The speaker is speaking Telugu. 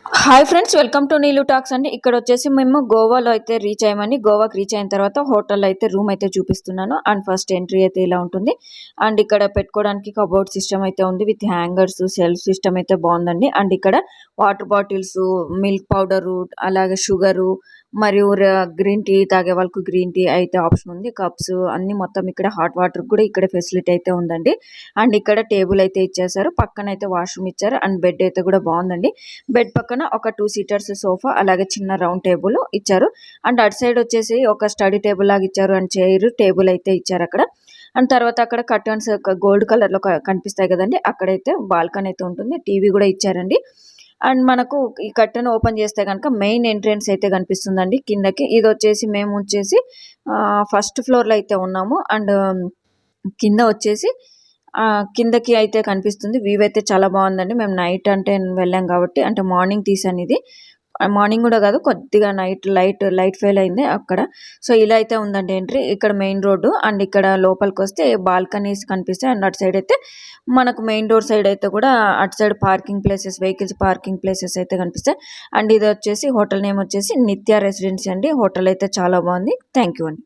Hi friends, welcome to Neelu talks అండి. ఇక్కడ వచ్చేసి మేము గోవాలో అయితే రీచ్ అయ్యామని. గోవాకి రీచ్ అయిన తర్వాత హోటల్ అయితే రూమ్ అయితే చూపిస్తున్నాను. అండ్ ఫస్ట్ ఎంట్రీ అయితే ఇలా ఉంటుంది. అండ్ ఇక్కడ పెట్టుకోవడానికి కబోర్డ్ సిస్టమ్ అయితే ఉంది విత్ హ్యాంగర్స్, సెల్ఫ్ సిస్టమ్ అయితే బాగుందండి. అండ్ ఇక్కడ వాటర్ బాటిల్స్, మిల్క్ పౌడరు, అలాగే షుగరు మరియు గ్రీన్ టీ తాగే వాళ్ళకు గ్రీన్ టీ అయితే ఆప్షన్ ఉంది. కప్స్ అన్ని మొత్తం ఇక్కడ హాట్ వాటర్ కూడా ఇక్కడ ఫెసిలిటీ అయితే ఉందండి. అండ్ ఇక్కడ టేబుల్ అయితే ఇచ్చేసారు, పక్కన అయితే వాష్రూమ్ ఇచ్చారు. అండ్ బెడ్ అయితే కూడా బాగుందండి. బెడ్ పక్కన ఒక 2 సీటర్స్ సోఫా, అలాగే చిన్న రౌండ్ టేబుల్ ఇచ్చారు. అండ్ అటు సైడ్ వచ్చేసి ఒక స్టడీ టేబుల్ లాగా ఇచ్చారు. అండ్ చైర్ టేబుల్ అయితే ఇచ్చారు అక్కడ. అండ్ తర్వాత అక్కడ కర్టన్స్ గోల్డ్ కలర్ లో కనిపిస్తాయి కదండి, అక్కడైతే బాల్కనీ అయితే ఉంటుంది. టీవీ కూడా ఇచ్చారండి. అండ్ మనకు ఈ కర్టెన్ ఓపెన్ చేస్తే కనుక మెయిన్ ఎంట్రెన్స్ అయితే కనిపిస్తుందండి కిందకి. ఇది వచ్చేసి మేము వచ్చేసి ఫస్ట్ ఫ్లోర్ లో అయితే ఉన్నాము. అండ్ కింద వచ్చేసి కిందకి అయితే కనిపిస్తుంది. వ్యూ అయితే చాలా బాగుందండి. మేము నైట్ అంటే వెళ్ళాం కాబట్టి, అంటే మార్నింగ్ తీసాను ఇది. మార్నింగ్ కూడా కాదు, కొద్దిగా నైట్ లైట్ ఫెయిల్ అయింది అక్కడ. సో ఇలా అయితే ఉందండి ఎంట్రీ. ఇక్కడ మెయిన్ రోడ్డు. అండ్ ఇక్కడ లోపలికి వస్తే బాల్కనీస్ కనిపిస్తాయి. అండ్ అటు సైడ్ అయితే మనకు మెయిన్ డోర్ సైడ్ అయితే కూడా అటు side parking places, vehicles parking places అయితే కనిపిస్తాయి. అండ్ ఇది వచ్చేసి హోటల్ నేమ్ వచ్చేసి నిత్య రెసిడెన్సీ అండి. హోటల్ అయితే చాలా బాగుంది. థ్యాంక్ యూ అండి.